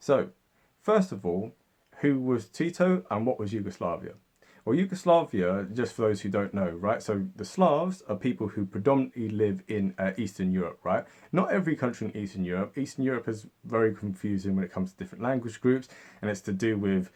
So, first of all, who was Tito and what was Yugoslavia? Well, Yugoslavia, just for those who don't know, right? So the Slavs are people who predominantly live in Eastern Europe, right? Not every country in Eastern Europe. Eastern Europe is very confusing when it comes to different language groups, and it's to do with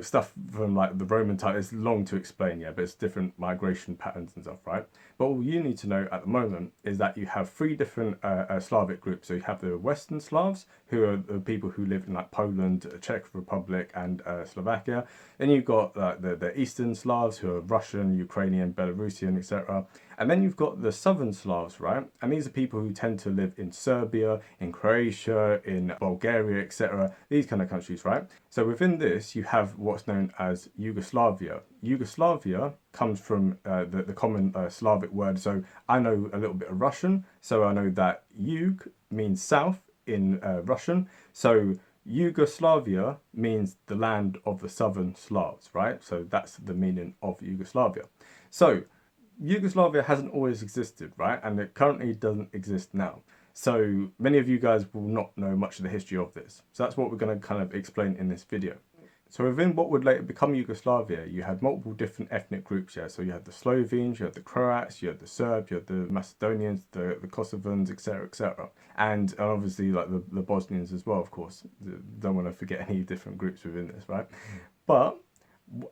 stuff from like the Roman time. It's long to explain, yeah, but it's different migration patterns and stuff, right? But all you need to know at the moment is that you have three different Slavic groups. So you have the Western Slavs, who are the people who live in like Poland, Czech Republic, and Slovakia. Then you've got the Eastern Slavs, who are Russian, Ukrainian, Belarusian, etc. And then you've got the Southern Slavs, right? And these are people who tend to live in Serbia, in Croatia, in Bulgaria, etc. These kind of countries, right? So within this, you have what's known as Yugoslavia. Yugoslavia comes from the common Slavic word. So I know a little bit of Russian, so I know that Yug means south in Russian. So Yugoslavia means the land of the Southern Slavs, right? So that's the meaning of Yugoslavia. So Yugoslavia hasn't always existed, right? And it currently doesn't exist now. So many of you guys will not know much of the history of this. So that's what we're going to kind of explain in this video. So within what would later become Yugoslavia, you had multiple different ethnic groups here. So you had the Slovenes, you had the Croats, you had the Serbs, you had the Macedonians, the Kosovans, etc., etc. And obviously like the Bosnians as well, of course. Don't want to forget any different groups within this, right?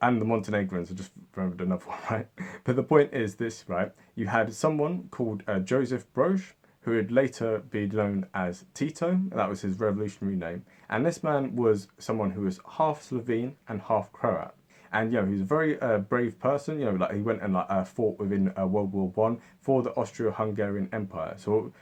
And the Montenegrins, I just remembered another one, right? But the point is this, right? You had someone called Josip Broz, who would later be known as Tito. That was his revolutionary name. And this man was someone who was half Slovene and half Croat. And, he was a very brave person. Like he went and fought within World War One for the Austro-Hungarian Empire. So,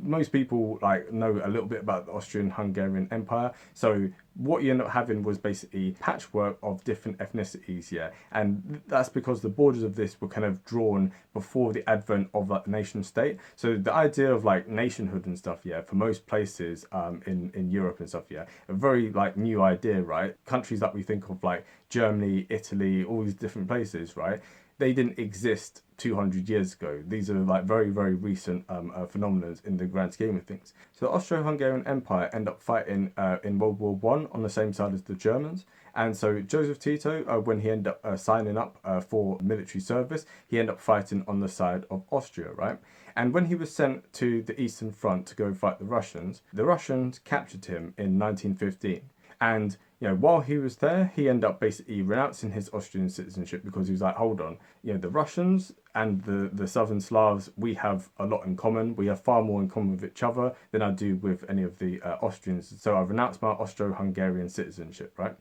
most people know a little bit about the Austrian-Hungarian Empire. So what you end up having was basically patchwork of different ethnicities, yeah. And that's because the borders of this were kind of drawn before the advent of the nation state. So the idea of nationhood and stuff, yeah, for most places in Europe and stuff, yeah, a very new idea, right? Countries that we think of like Germany, Italy, all these different places, right? They didn't exist 200 years ago. These are very, very recent phenomena in the grand scheme of things. So the Austro-Hungarian Empire ended up fighting in World War One on the same side as the Germans. And so Josip Tito, when he ended up signing up for military service, he ended up fighting on the side of Austria, right? And when he was sent to the Eastern Front to go fight the Russians captured him in 1915. And while he was there, he ended up basically renouncing his Austrian citizenship because he was like, hold on, the Russians and the Southern Slavs, we have a lot in common. We have far more in common with each other than I do with any of the Austrians. So I renounced my Austro-Hungarian citizenship, right?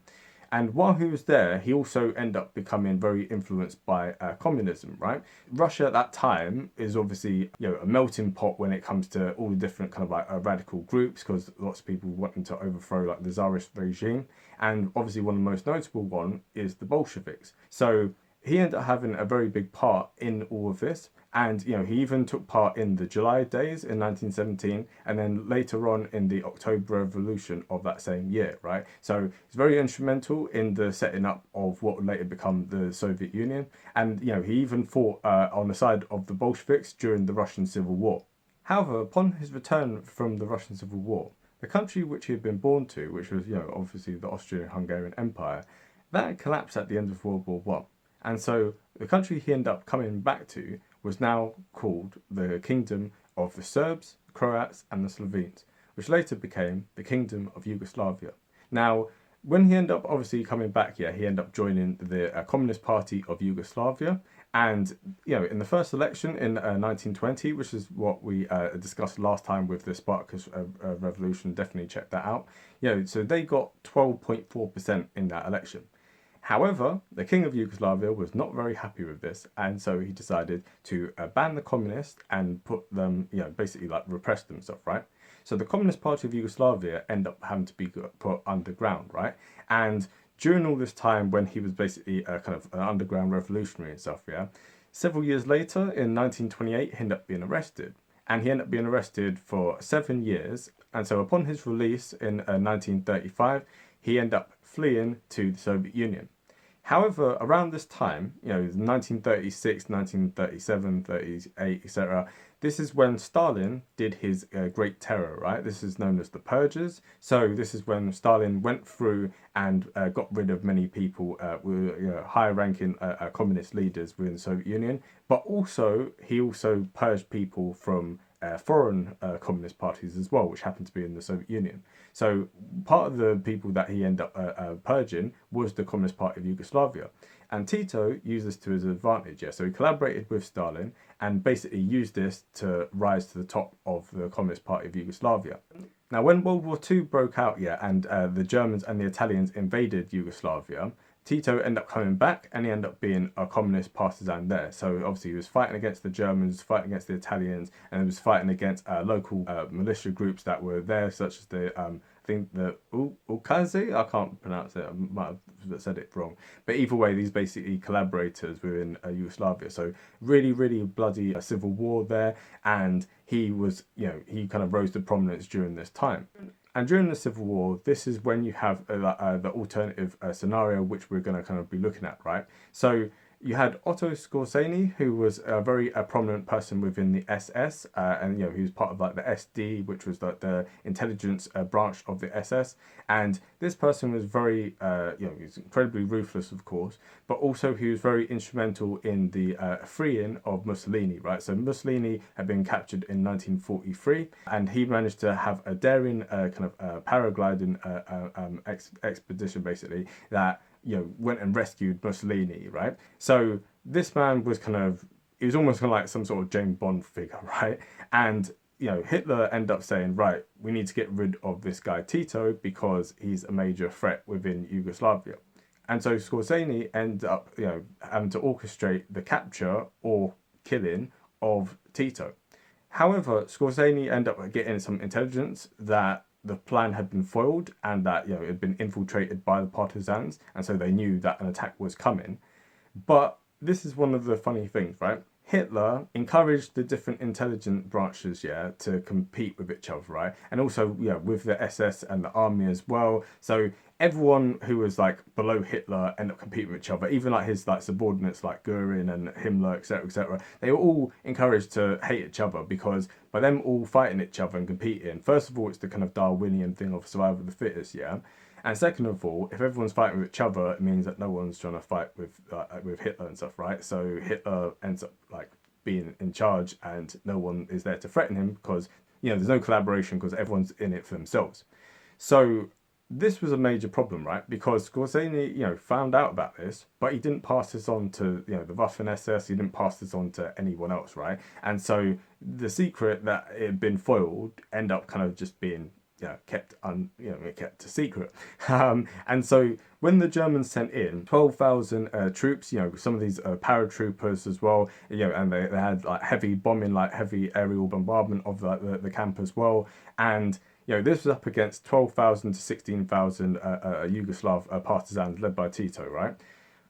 And while he was there, he also ended up becoming very influenced by communism, right? Russia at that time is obviously, a melting pot when it comes to all the different kind of radical groups, because lots of people wanting to overthrow the Tsarist regime. And obviously one of the most notable one is the Bolsheviks. So he ended up having a very big part in all of this. And, he even took part in the July days in 1917, and then later on in the October Revolution of that same year, right? So he's very instrumental in the setting up of what would later become the Soviet Union. And, he even fought on the side of the Bolsheviks during the Russian Civil War. However, upon his return from the Russian Civil War, the country which he had been born to, which was, obviously the Austrian-Hungarian Empire, that collapsed at the end of World War One. And so the country he ended up coming back to was now called the Kingdom of the Serbs, Croats and the Slovenes, which later became the Kingdom of Yugoslavia. Now, when he ended up obviously coming back, he ended up joining the Communist Party of Yugoslavia. And, in the first election in 1920, which is what we discussed last time with the Spartacus Revolution, definitely check that out. So they got 12.4% in that election. However, the King of Yugoslavia was not very happy with this, and so he decided to ban the communists and put them, basically repress them stuff, right? So the Communist Party of Yugoslavia ended up having to be put underground, right? And during all this time when he was basically kind of an underground revolutionary and stuff, yeah, several years later in 1928 he ended up being arrested. And he ended up being arrested for 7 years. And so upon his release in 1935, he ended up fleeing to the Soviet Union. However, around this time, 1936, 1937, 38, etc., This is when Stalin did his Great Terror, right? This is known as the Purges. So this is when Stalin went through and got rid of many people, higher-ranking communist leaders within the Soviet Union. But also, he also purged people from foreign communist parties as well, which happened to be in the Soviet Union. So part of the people that he ended up purging was the Communist Party of Yugoslavia. And Tito used this to his advantage, yeah. So he collaborated with Stalin and basically used this to rise to the top of the Communist Party of Yugoslavia. Now, when World War II broke out, yeah, and the Germans and the Italians invaded Yugoslavia, Tito ended up coming back and he ended up being a communist partisan there. So obviously he was fighting against the Germans, fighting against the Italians, and he was fighting against local militia groups that were there, such as the I think the Ukazi, I can't pronounce it, I might have said it wrong. But either way, these basically collaborators within Yugoslavia. So really, really bloody civil war there. And he was, he kind of rose to prominence during this time. And during the Civil War, this is when you have the alternative scenario, which we're going to kind of be looking at, right? So you had Otto Skorzeny, who was a very prominent person within the SS, and he was part of like the SD, which was like the intelligence branch of the SS. And this person was very, he was incredibly ruthless, of course, but also he was very instrumental in the freeing of Mussolini, right? So Mussolini had been captured in 1943, and he managed to have a daring kind of paragliding expedition, basically, that went and rescued Mussolini, right? So this man was he was almost kind of like some sort of James Bond figure, right? And Hitler ended up saying, right, we need to get rid of this guy Tito because he's a major threat within Yugoslavia. And so Skorzeny ended up, having to orchestrate the capture or killing of Tito. However, Skorzeny ended up getting some intelligence that the plan had been foiled and that it had been infiltrated by the partisans, and so they knew that an attack was coming. But this is one of the funny things, right? Hitler encouraged the different intelligence branches, to compete with each other, right? And also, with the SS and the army as well. So everyone who was like below Hitler ended up competing with each other. Even like his subordinates like Goering and Himmler, etc., etc. They were all encouraged to hate each other because by them all fighting each other and competing, first of all, it's the kind of Darwinian thing of survival of the fittest, yeah. And second of all, if everyone's fighting with each other, it means that no one's trying to fight with Hitler and stuff, right? So Hitler ends up being in charge, and no one is there to threaten him because there's no collaboration because everyone's in it for themselves. So this was a major problem, right? Because Skorzeny, found out about this, but he didn't pass this on to the Waffen SS. He didn't pass this on to anyone else, right? And so the secret that it had been foiled ended up kind of just being kept a secret. And so when the Germans sent in 12,000 troops, some of these paratroopers as well, and they had heavy bombing, heavy aerial bombardment of the camp as well. And this was up against 12,000 to 16,000 Yugoslav partisans led by Tito, right?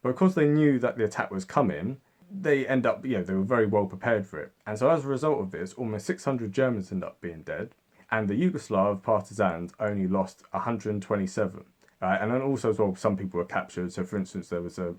But because they knew that the attack was coming, they end up, they were very well prepared for it. And so as a result of this, almost 600 Germans end up being dead. And the Yugoslav partisans only lost 127. And then also as well, some people were captured. So for instance, there was a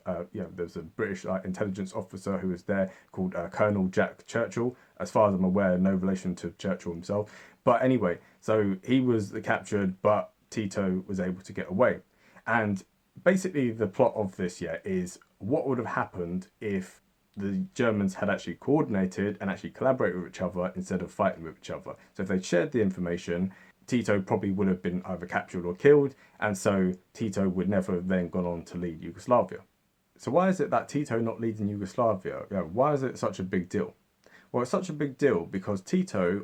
British intelligence officer who was there called Colonel Jack Churchill. As far as I'm aware, no relation to Churchill himself. But anyway, so he was captured, but Tito was able to get away. And basically the plot of this is what would have happened if the Germans had actually coordinated and actually collaborated with each other instead of fighting with each other. So if they'd shared the information, Tito probably would have been either captured or killed, and so Tito would never have then gone on to lead Yugoslavia. So why is it that Tito not leading Yugoslavia? Why is it such a big deal? Well, it's such a big deal because Tito